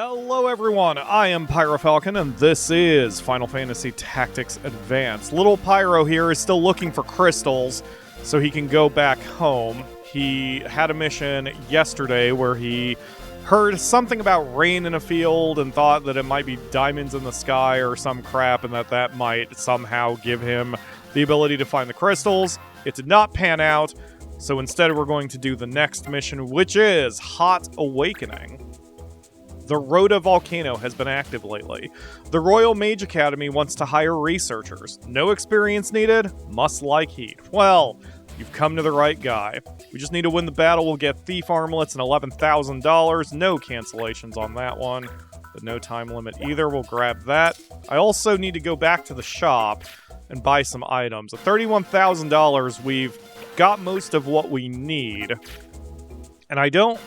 Hello everyone, I am PyroFalkon, and this is Final Fantasy Tactics Advance. Little Pyro here is still looking for crystals so he can go back home. He had a mission yesterday where he heard something about rain in a field and thought that it might be diamonds in the sky or some crap, and that might somehow give him the ability to find the crystals. It did not pan out, so instead we're going to do the next mission, which is Hot Awakening. The Rhoda volcano has been active lately. The Royal Mage Academy wants to hire researchers. No experience needed, must like heat. Well, you've come to the right guy. We just need to win the battle. We'll get thief armlets and $11,000. No cancellations on that one, but no time limit either. We'll grab that. I also need to go back to the shop and buy some items. At $31,000, we've got most of what we need. And I don't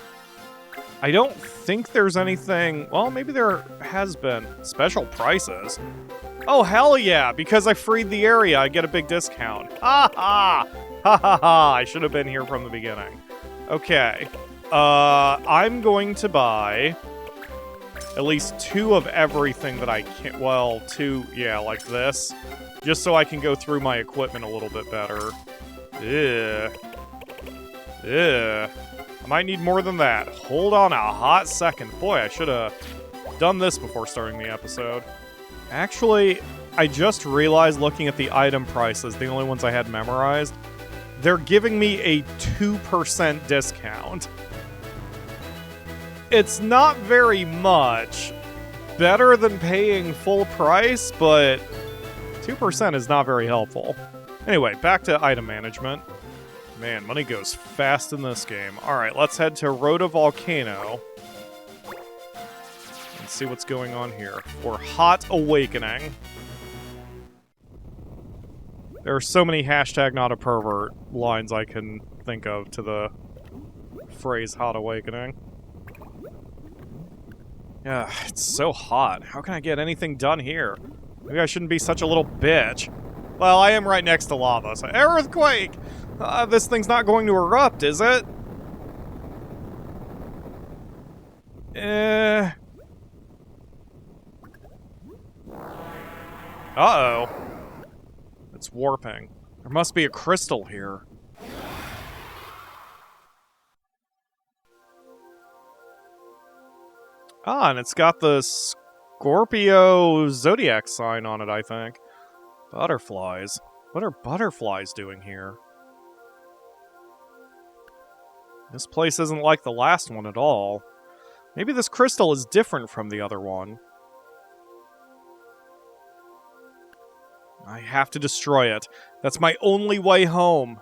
think there's anything... Well, maybe there has been special prices. Oh, hell yeah! Because I freed the area, I get a big discount. Ha ha! Ha ha ha! I should have been here from the beginning. Okay. I'm going to buy at least 2 of everything that I can... Well, 2, yeah, like this. Just so I can go through my equipment a little bit better. Ugh. Ugh. I might need more than that. Hold on a hot second. Boy, I should have done this before starting the episode. Actually, I just realized looking at the item prices, the only ones I had memorized, they're giving me a 2% discount. It's not very much. Better than paying full price, but 2% is not very helpful. Anyway, back to item management. Man, money goes fast in this game. Alright, let's head to Rhoda Volcano and see what's going on here for Hot Awakening. There are so many hashtag not a pervert lines I can think of to the phrase Hot Awakening. Yeah, it's so hot. How can I get anything done here? Maybe I shouldn't be such a little bitch. Well, I am right next to lava, so... Earthquake! This thing's not going to erupt, is it? Uh-oh. It's warping. There must be a crystal here. Ah, and it's got the Scorpio zodiac sign on it, I think. Butterflies. What are butterflies doing here? This place isn't like the last one at all. Maybe this crystal is different from the other one. I have to destroy it. That's my only way home.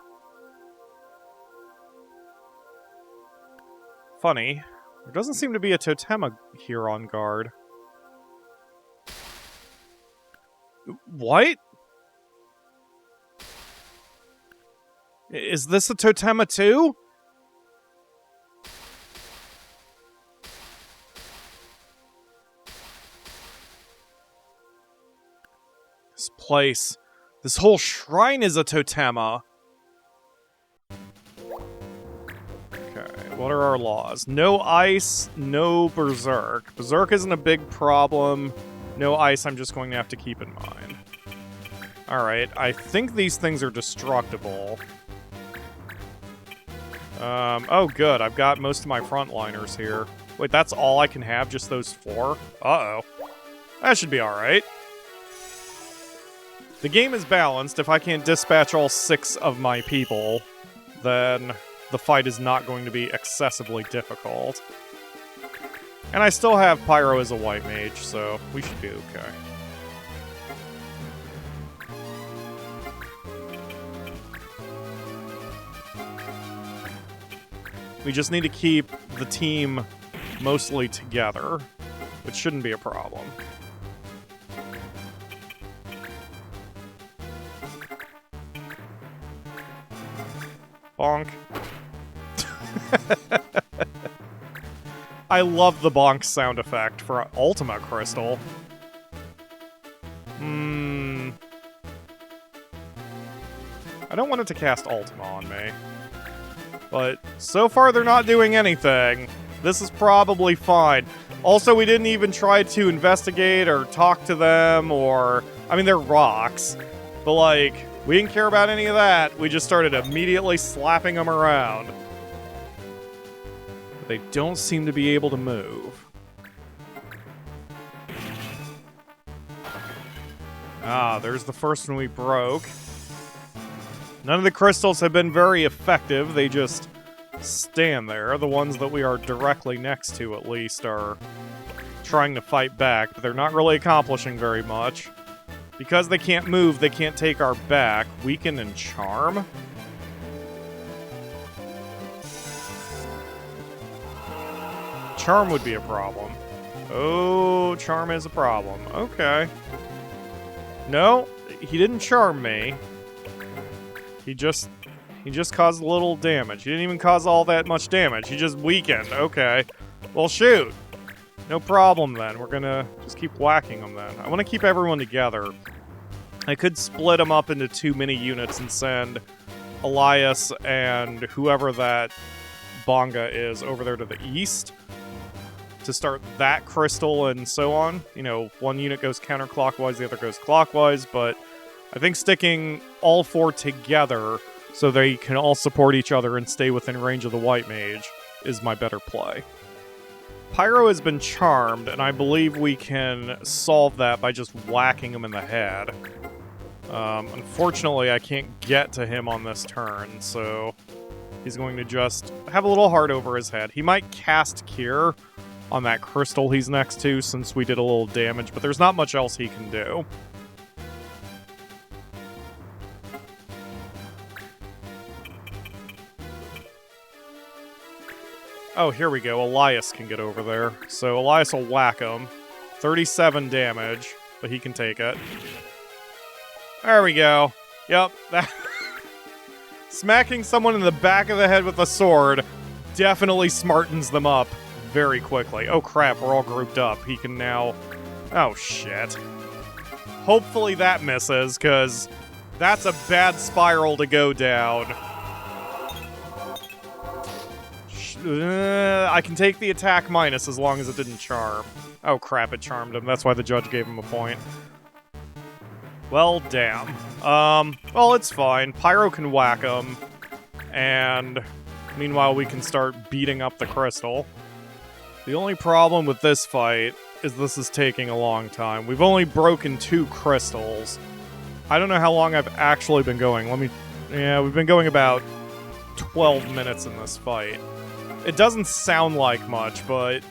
Funny. There doesn't seem to be a totema here on guard. What? Is this a totema too? This place, this whole shrine is a totema. Okay, what are our laws? No ice, no berserk. Berserk isn't a big problem. No ice, I'm just going to have to keep in mind. Alright, I think these things are destructible. Oh good, I've got most of my frontliners here. Wait, that's all I can have? Just those 4? Uh-oh. That should be alright. The game is balanced. If I can't dispatch all 6 of my people, then the fight is not going to be excessively difficult. And I still have Pyro as a white mage, so we should be okay. We just need to keep the team mostly together, which shouldn't be a problem. Bonk. I love the bonk sound effect for Ultima Crystal. I don't want it to cast Ultima on me. But so far they're not doing anything. This is probably fine. Also, we didn't even try to investigate or talk to them or... I mean, they're rocks. But, like, we didn't care about any of that. We just started immediately slapping them around. But they don't seem to be able to move. Ah, there's the first one we broke. None of the crystals have been very effective. They just stand there. The ones that we are directly next to, at least, are trying to fight back, but they're not really accomplishing very much. Because they can't move, they can't take our back. Weaken and charm? Charm would be a problem. Oh, charm is a problem. Okay. No, he didn't charm me. He just caused a little damage. He didn't even cause all that much damage. He just weakened. Okay. Well, shoot. No problem, then. We're gonna just keep whacking them, then. I want to keep everyone together. I could split them up into 2 mini units and send Elias and whoever that Bonga is over there to the east to start that crystal and so on. You know, one unit goes counterclockwise, the other goes clockwise, but I think sticking all 4 together so they can all support each other and stay within range of the white mage is my better play. Pyro has been charmed, and I believe we can solve that by just whacking him in the head. Unfortunately, I can't get to him on this turn, so he's going to just have a little heart over his head. He might cast Cure on that crystal he's next to, since we did a little damage, but there's not much else he can do. Oh, here we go. Elias can get over there. So Elias will whack him. 37 damage, but he can take it. There we go. Yep. Smacking someone in the back of the head with a sword definitely smartens them up very quickly. Oh crap, we're all grouped up. He can now... Oh shit. Hopefully that misses, because that's a bad spiral to go down. I can take the attack minus as long as it didn't charm. Oh crap, it charmed him. That's why the judge gave him a point. Well, damn. Well, it's fine. Pyro can whack him. And meanwhile, we can start beating up the crystal. The only problem with this fight is this is taking a long time. We've only broken 2 crystals. I don't know how long I've actually been going. Yeah, we've been going about 12 minutes in this fight. It doesn't sound like much, but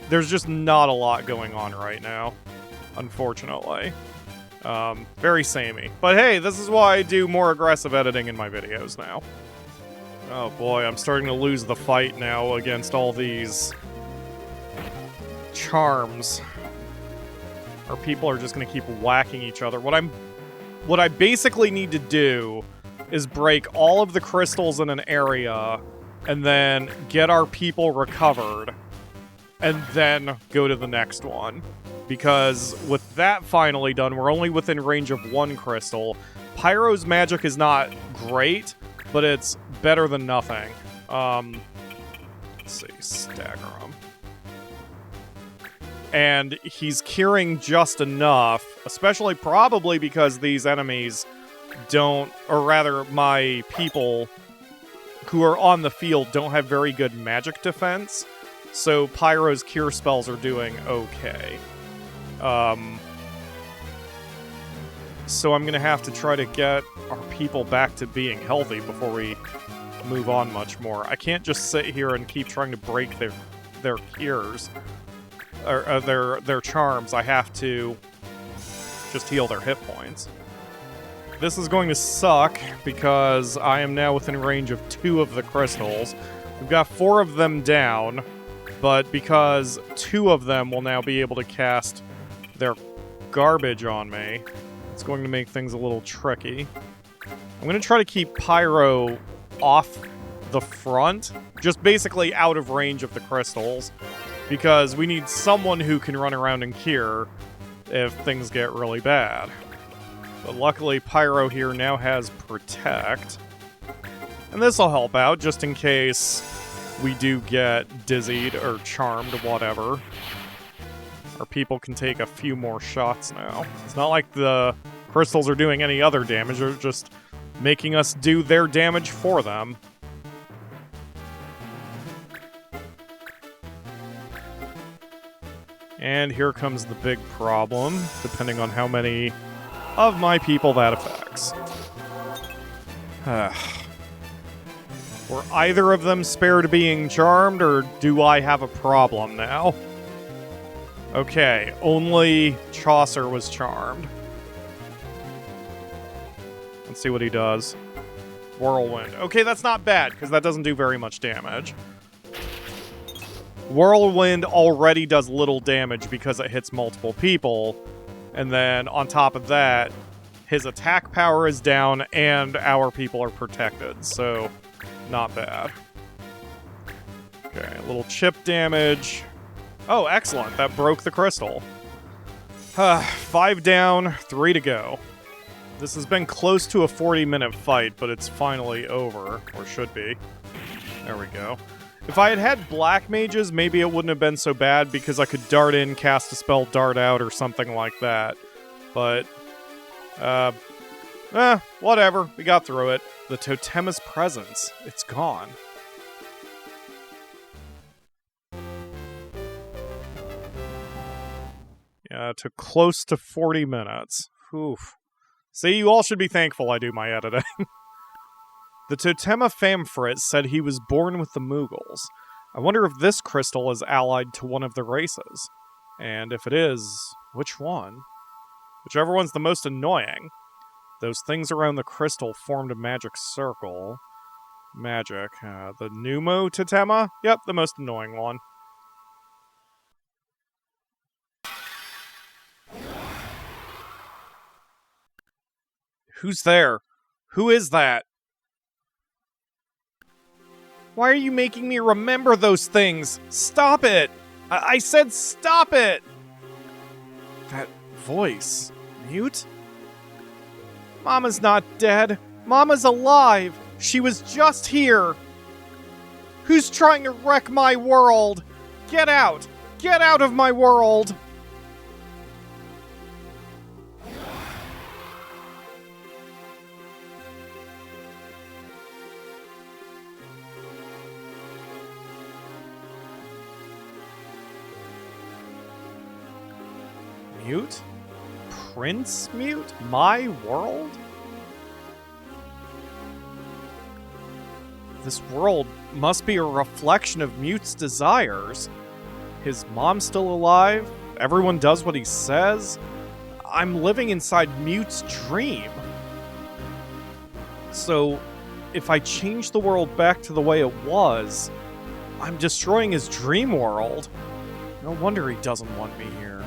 there's just not a lot going on right now, unfortunately. Very samey. But hey, this is why I do more aggressive editing in my videos now. Oh boy, I'm starting to lose the fight now against all these charms. Or people are just going to keep whacking each other. What I basically need to do is break all of the crystals in an area and then get our people recovered, and then go to the next one. Because with that finally done, we're only within range of 1 crystal. Pyro's magic is not great, but it's better than nothing. Let's see, stagger him. And he's curing just enough, especially probably because these enemies don't, or rather my people who are on the field don't have very good magic defense, so Pyro's cure spells are doing okay. So I'm gonna have to try to get our people back to being healthy before we move on much more. I can't just sit here and keep trying to break their cures, or their charms. I have to just heal their hit points. This is going to suck, because I am now within range of 2 of the crystals. We've got 4 of them down, but because 2 of them will now be able to cast their garbage on me, it's going to make things a little tricky. I'm going to try to keep Pyro off the front, just basically out of range of the crystals, because we need someone who can run around and cure if things get really bad. But luckily, Pyro here now has Protect. And this will help out, just in case we do get dizzied or charmed, whatever. Our people can take a few more shots now. It's not like the crystals are doing any other damage, they're just making us do their damage for them. And here comes the big problem, depending on how many of my people that affects. Were either of them spared being charmed, or do I have a problem now? Okay, only Chaucer was charmed. Let's see what he does. Whirlwind. Okay, that's not bad, because that doesn't do very much damage. Whirlwind already does little damage because it hits multiple people, and then on top of that, his attack power is down and our people are protected, so not bad. Okay, a little chip damage. Oh, excellent, that broke the crystal. 5 down, 3 to go. This has been close to a 40-minute fight, but it's finally over, or should be. There we go. If I had had black mages, maybe it wouldn't have been so bad because I could dart in, cast a spell, dart out, or something like that. But, whatever. We got through it. The Totema's presence. It's gone. Yeah, it took close to 40 minutes. Oof. See, you all should be thankful I do my editing. The Totema Famfrit said he was born with the Moogles. I wonder if this crystal is allied to one of the races. And if it is, which one? Whichever one's the most annoying. Those things around the crystal formed a magic circle. Magic. The Pneumo Totema? Yep, the most annoying one. Who's there? Who is that? Why are you making me remember those things? Stop it! I said stop it! That voice. Mewt? Mama's not dead. Mama's alive. She was just here. Who's trying to wreck my world? Get out! Get out of my world! Mewt? Prince Mewt? My world? This world must be a reflection of Mewt's desires. His mom's still alive, everyone does what he says. I'm living inside Mewt's dream. So, if I change the world back to the way it was, I'm destroying his dream world. No wonder he doesn't want me here.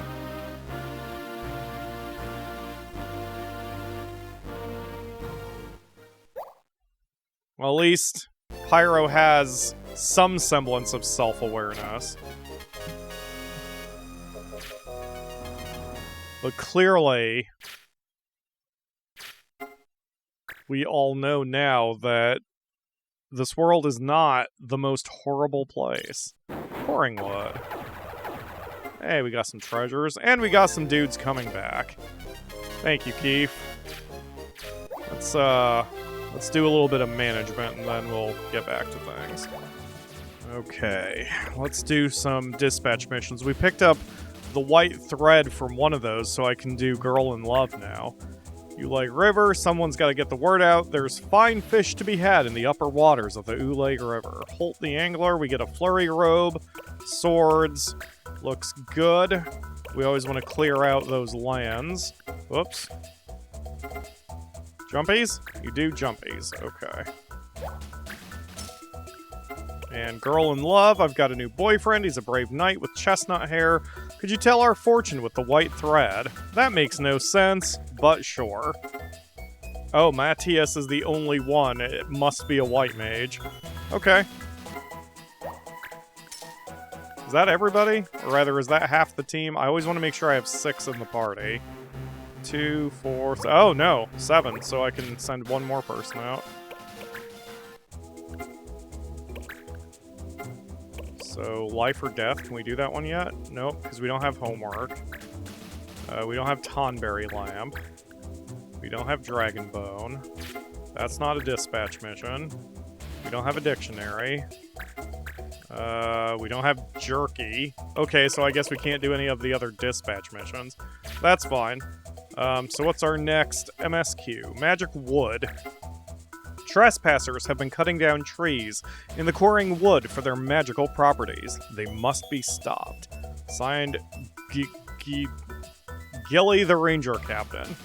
Well, at least Pyro has some semblance of self-awareness. But clearly, we all know now that this world is not the most horrible place. Pouring wood. Hey, we got some treasures, and we got some dudes coming back. Thank you, Keith. Let's do a little bit of management, and then we'll get back to things. Okay, let's do some dispatch missions. We picked up the white thread from one of those, so I can do Girl in Love now. You like river, someone's got to get the word out. There's fine fish to be had in the upper waters of the Ulay River. Holt the Angler, we get a flurry robe, swords, looks good. We always want to clear out those lands. Whoops. Jumpies? You do jumpies, okay. And Girl in Love, I've got a new boyfriend. He's a brave knight with chestnut hair. Could you tell our fortune with the white thread? That makes no sense, but sure. Oh, Matthias is the only one. It must be a white mage. Okay. Is that everybody? Or rather, is that half the team? I always want to make sure I have 6 in the party. 2, 4... Oh, no. 7, so I can send one more person out. So, life or death, can we do that one yet? Nope, because we don't have homework. We don't have Tonberry Lamp. We don't have Dragon Bone. That's not a dispatch mission. We don't have a dictionary. We don't have Jerky. Okay, so I guess we can't do any of the other dispatch missions. That's fine. So what's our next MSQ? Magic Wood. Trespassers have been cutting down trees in the quarrying wood for their magical properties. They must be stopped. Signed, Gilly the Ranger Captain.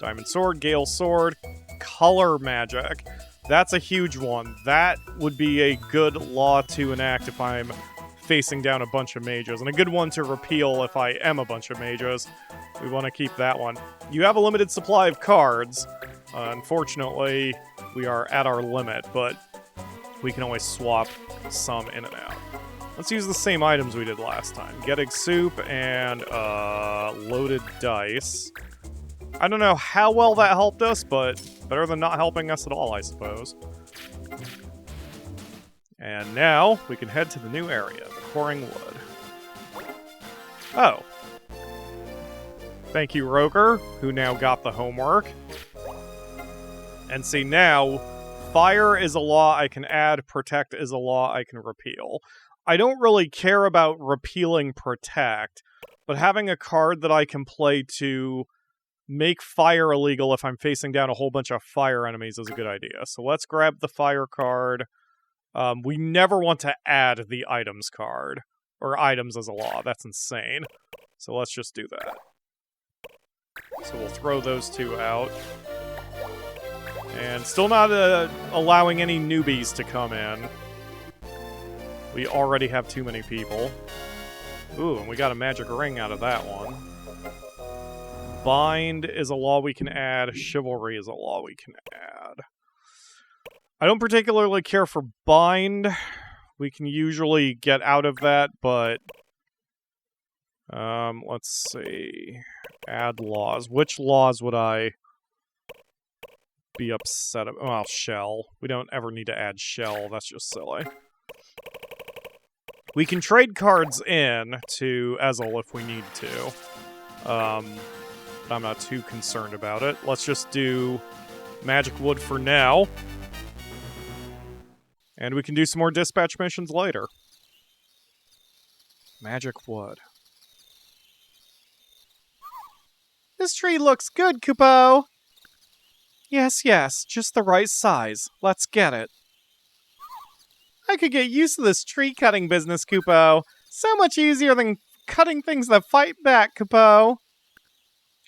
Diamond Sword, Gale Sword, Color Magic. That's a huge one. That would be a good law to enact if I'm facing down a bunch of mages, and a good one to repeal if I am a bunch of mages. We want to keep that one. You have a limited supply of cards. Unfortunately, we are at our limit, but we can always swap some in and out. Let's use the same items we did last time. Getting soup and loaded dice. I don't know how well that helped us, but better than not helping us at all, I suppose. And now, we can head to the new area, the Quarrying Wood. Oh. Thank you, Roker, who now got the homework. And see, now, fire is a law I can add, protect is a law I can repeal. I don't really care about repealing protect, but having a card that I can play to make fire illegal if I'm facing down a whole bunch of fire enemies is a good idea. So let's grab the fire card. We never want to add the items card, or items as a law. That's insane. So let's just do that. So we'll throw those two out. And still not allowing any newbies to come in. We already have too many people. Ooh, and we got a magic ring out of that one. Bind is a law we can add. Chivalry is a law we can add. I don't particularly care for Bind. We can usually get out of that, but... let's see. Add laws. Which laws would I be upset about? Well, Shell. We don't ever need to add Shell. That's just silly. We can trade cards in to Ezel if we need to. But I'm not too concerned about it. Let's just do Magic Wood for now. And we can do some more dispatch missions later. Magic Wood. This tree looks good, Kupo! Yes, yes, just the right size. Let's get it. I could get used to this tree-cutting business, Kupo. So much easier than cutting things that fight back, Kupo.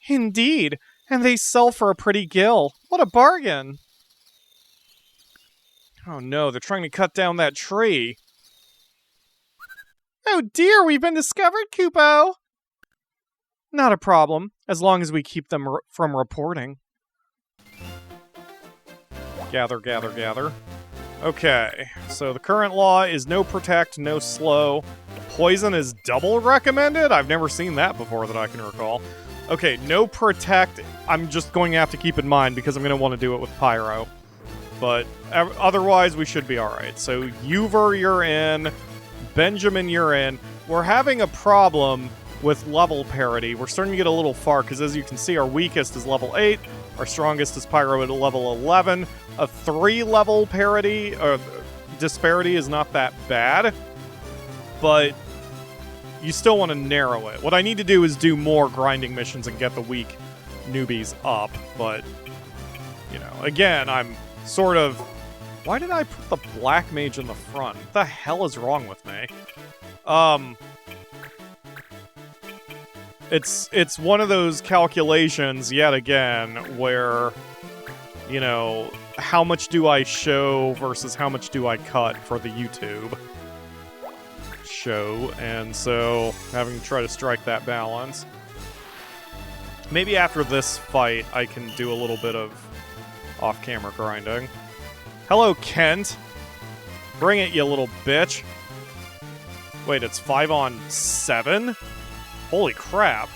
Indeed, and they sell for a pretty gill. What a bargain! Oh no, they're trying to cut down that tree. Oh dear, we've been discovered, Kupo! Not a problem, as long as we keep them from reporting. Gather, gather, gather. Okay, so the current law is no protect, no slow. Poison is double recommended? I've never seen that before that I can recall. Okay, no protect, I'm just going to have to keep in mind because I'm going to want to do it with Pyro. But otherwise, we should be alright. So, Uver, you're in. Benjamin, you're in. We're having a problem with level parity. We're starting to get a little far, because as you can see, our weakest is level 8. Our strongest is Pyro at level 11. A 3-level parity, or disparity is not that bad. But you still want to narrow it. What I need to do is do more grinding missions and get the weak newbies up. But, you know, again, I'm sort of... Why did I put the black mage in the front? What the hell is wrong with me? It's one of those calculations, yet again, where, you know, how much do I show versus how much do I cut for the YouTube show, and so having to try to strike that balance. Maybe after this fight, I can do a little bit of off-camera grinding. Hello, Kent! Bring it, you little bitch! Wait, it's 5 on 7? Holy crap.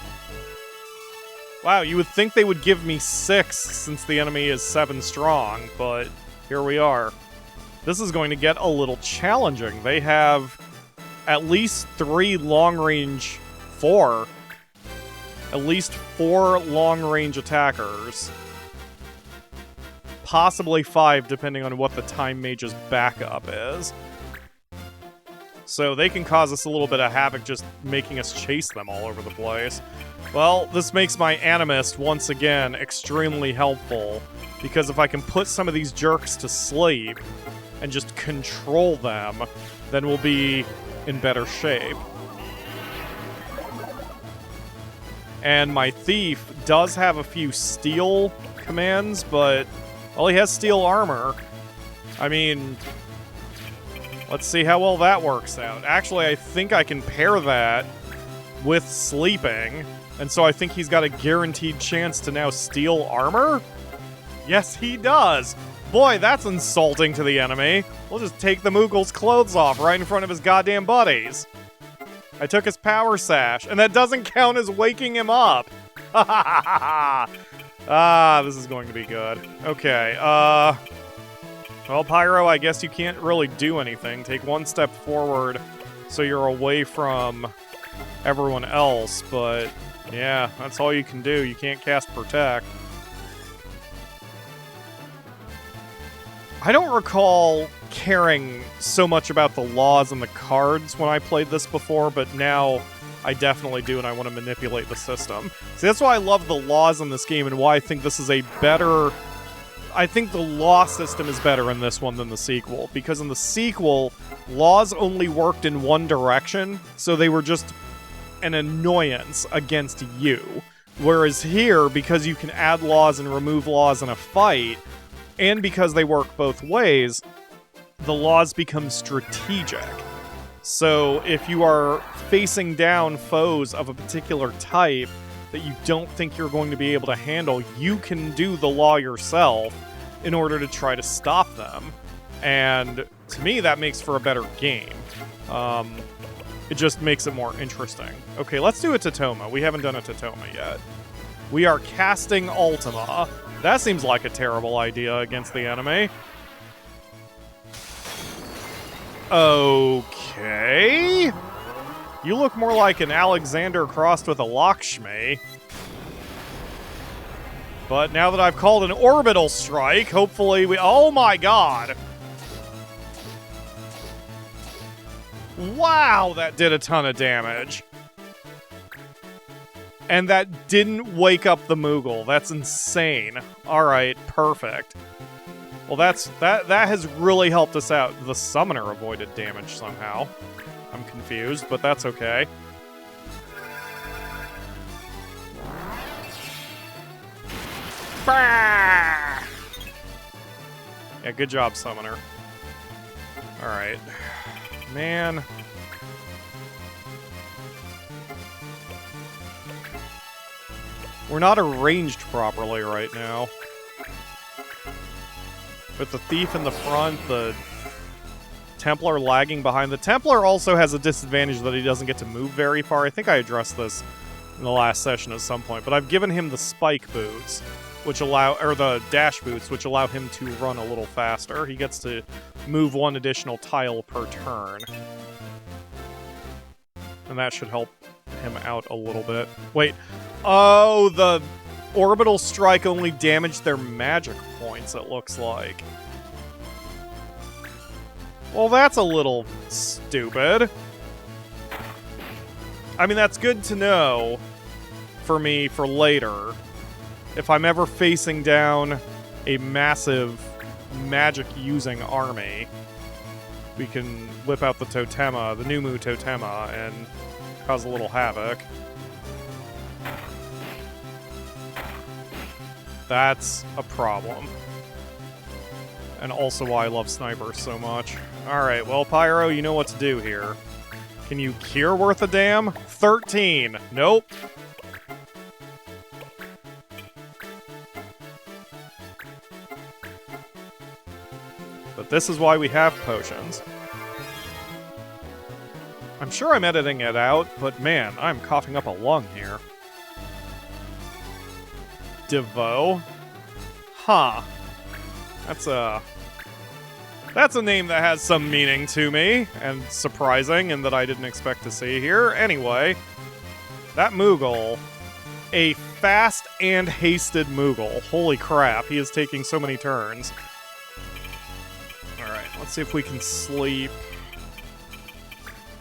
Wow, you would think they would give me 6 since the enemy is 7 strong, but here we are. This is going to get a little challenging. They have at least 3 long-range... 4. At least 4 long-range attackers. Possibly 5, depending on what the Time Mage's backup is. So they can cause us a little bit of havoc just making us chase them all over the place. Well, this makes my Animist, once again, extremely helpful. Because if I can put some of these jerks to sleep and just control them, then we'll be in better shape. And my Thief does have a few steel commands, but, well, he has steel armor. I mean, let's see how well that works out. Actually, I think I can pair that with sleeping, and so I think he's got a guaranteed chance to now steal armor? Yes, he does! Boy, that's insulting to the enemy. We'll just take the Moogle's clothes off right in front of his goddamn buddies. I took his power sash, and that doesn't count as waking him up. Ha ha ha ha ha! This is going to be good. Okay, well, Pyro, I guess you can't really do anything. Take one step forward so you're away from everyone else, but yeah, that's all you can do. You can't cast Protect. I don't recall caring so much about the laws and the cards when I played this before, but now I definitely do, and I want to manipulate the system. See, that's why I love the laws in this game, and why I think this is a better... I think the law system is better in this one than the sequel, because in the sequel, laws only worked in one direction, so they were just an annoyance against you. Whereas here, because you can add laws and remove laws in a fight, and because they work both ways, the laws become strategic. So if you are facing down foes of a particular type that you don't think you're going to be able to handle, you can do the law yourself in order to try to stop them. And to me, that makes for a better game. It just makes it more interesting. Okay, let's do a Totoma. We haven't done a Totoma yet. We are casting Ultima. That seems like a terrible idea against the enemy. Okay. You look more like an Alexander crossed with a Lakshmi. But now that I've called an orbital strike, hopefully we... Oh my god! Wow, that did a ton of damage. And that didn't wake up the Moogle. That's insane. Alright, perfect. Well, that has really helped us out. The summoner avoided damage somehow. I'm confused, but that's okay. Bah! Yeah, good job, summoner. Alright. Man... We're not arranged properly right now. With the Thief in the front, the Templar lagging behind. The Templar also has a disadvantage that he doesn't get to move very far. I think I addressed this in the last session at some point, but I've given him the spike boots, which allow, or the dash boots, which allow him to run a little faster. He gets to move one additional tile per turn. And that should help him out a little bit. Wait. Oh, the orbital strike only damaged their magic points, it looks like. Well, that's a little stupid. I mean, that's good to know for me for later. If I'm ever facing down a massive magic-using army, we can whip out the Totema, the Numu Totema, and cause a little havoc. That's a problem. And also why I love snipers so much. Alright, well, Pyro, you know what to do here. Can you cure worth a damn? 13. Nope. But this is why we have potions. I'm sure I'm editing it out, but man, I'm coughing up a lung here. Devo? Huh. That's a That's a name that has some meaning to me, and surprising, and that I didn't expect to see here. Anyway, that Moogle, a fast and hasted Moogle. Holy crap, he is taking so many turns. Alright, let's see if we can sleep.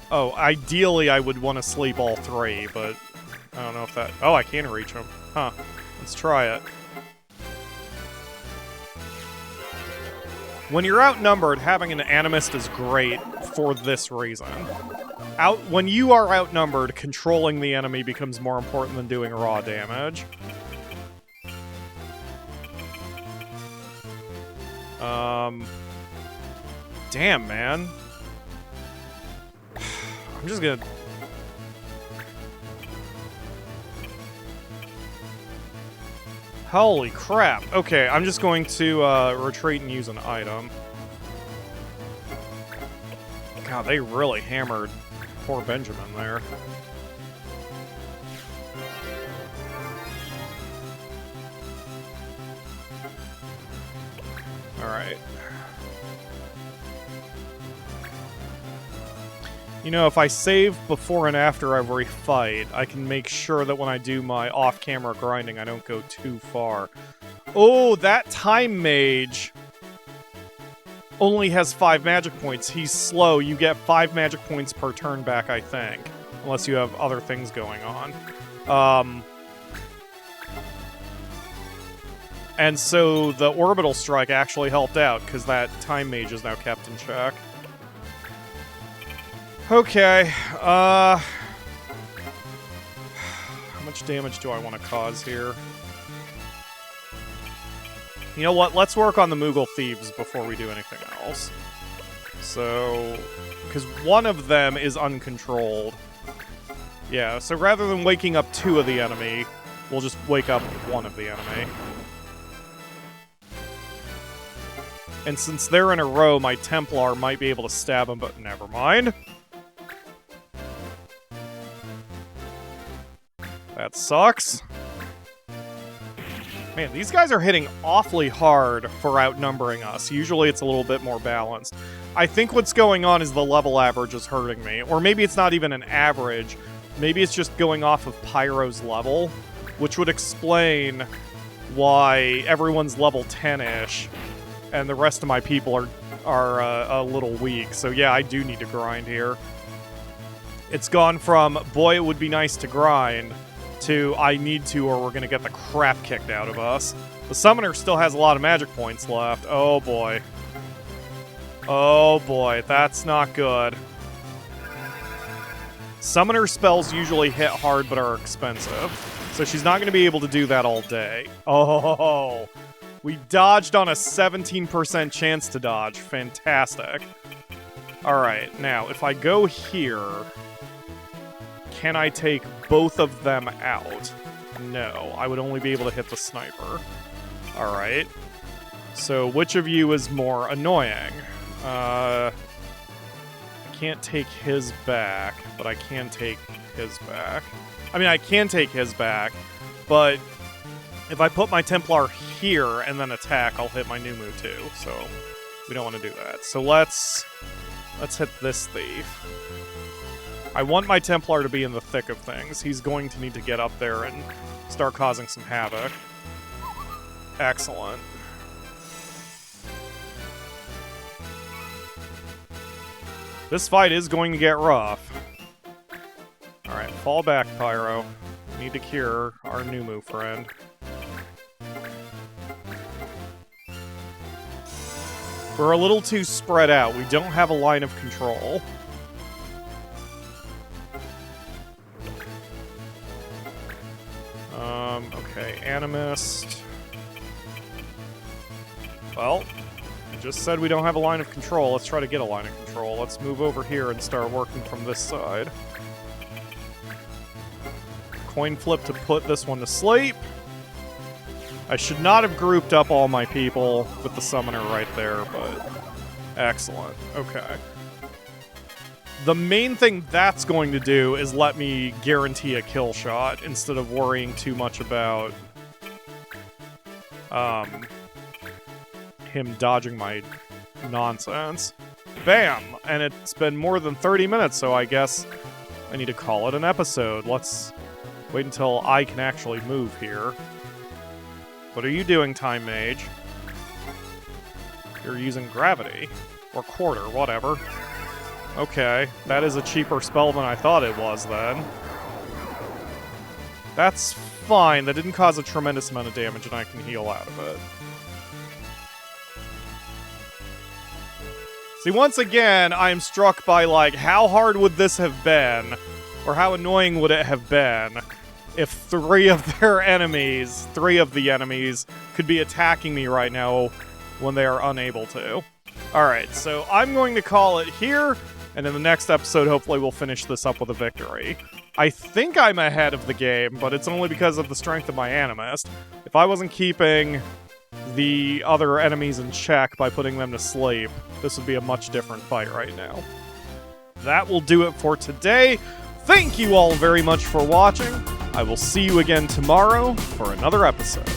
Oh, ideally I would want to sleep all three, but I don't know if that... Oh, I can reach him. Huh. Let's try it. When you're outnumbered, having an Animist is great for this reason. When you are outnumbered, controlling the enemy becomes more important than doing raw damage. Damn, man. I'm just gonna... Holy crap. Okay, I'm just going to retreat and use an item. God, they really hammered poor Benjamin there. Alright. You know, if I save before and after every fight, I can make sure that when I do my off-camera grinding, I don't go too far. Oh, that Time Mage only has 5 magic points. He's slow. You get 5 magic points per turn back, I think. Unless you have other things going on. And so the Orbital Strike actually helped out, because that Time Mage is now kept in check. Okay, how much damage do I want to cause here? You know what, let's work on the Moogle Thieves before we do anything else. So, because one of them is uncontrolled. Yeah, so rather than waking up 2 of the enemy, we'll just wake up 1 of the enemy. And since they're in a row, my Templar might be able to stab him, but never mind. That sucks. Man, these guys are hitting awfully hard for outnumbering us. Usually it's a little bit more balanced. I think what's going on is the level average is hurting me. Or maybe it's not even an average. Maybe it's just going off of Pyro's level, which would explain why everyone's level 10-ish and the rest of my people are a little weak. So yeah, I do need to grind here. It's gone from, boy, it would be nice to grind, to I need to or we're gonna get the crap kicked out of us. The Summoner still has a lot of magic points left. Oh boy. Oh boy, that's not good. Summoner spells usually hit hard but are expensive, so she's not gonna be able to do that all day. Oh, we dodged on a 17% chance to dodge. Fantastic. Alright, now if I go here, can I take both of them out? No, I would only be able to hit the sniper. Alright. So, which of you is more annoying? I can't take his back, but I can take his back. I mean, I can take his back, but if I put my Templar here and then attack, I'll hit my new Mewt too, so we don't want to do that. So let's hit this thief. I want my Templar to be in the thick of things. He's going to need to get up there and start causing some havoc. Excellent. This fight is going to get rough. Alright, fall back, Pyro. We need to cure our Numu friend. We're a little too spread out. We don't have a line of control. Okay, Animist. Well, I just said we don't have a line of control. Let's try to get a line of control. Let's move over here and start working from this side. Coin flip to put this one to sleep. I should not have grouped up all my people with the summoner right there, but excellent. Okay. The main thing that's going to do is let me guarantee a kill shot instead of worrying too much about him dodging my nonsense. Bam! And it's been more than 30 minutes, so I guess I need to call it an episode. Let's wait until I can actually move here. What are you doing, Time Mage? You're using gravity. Or quarter, whatever. Okay, that is a cheaper spell than I thought it was, then. That's fine. That didn't cause a tremendous amount of damage, and I can heal out of it. See, once again, I am struck by, like, how hard would this have been, or how annoying would it have been if three of the enemies, could be attacking me right now when they are unable to. Alright, so I'm going to call it here, and in the next episode, hopefully we'll finish this up with a victory. I think I'm ahead of the game, but it's only because of the strength of my Animist. If I wasn't keeping the other enemies in check by putting them to sleep, this would be a much different fight right now. That will do it for today. Thank you all very much for watching. I will see you again tomorrow for another episode.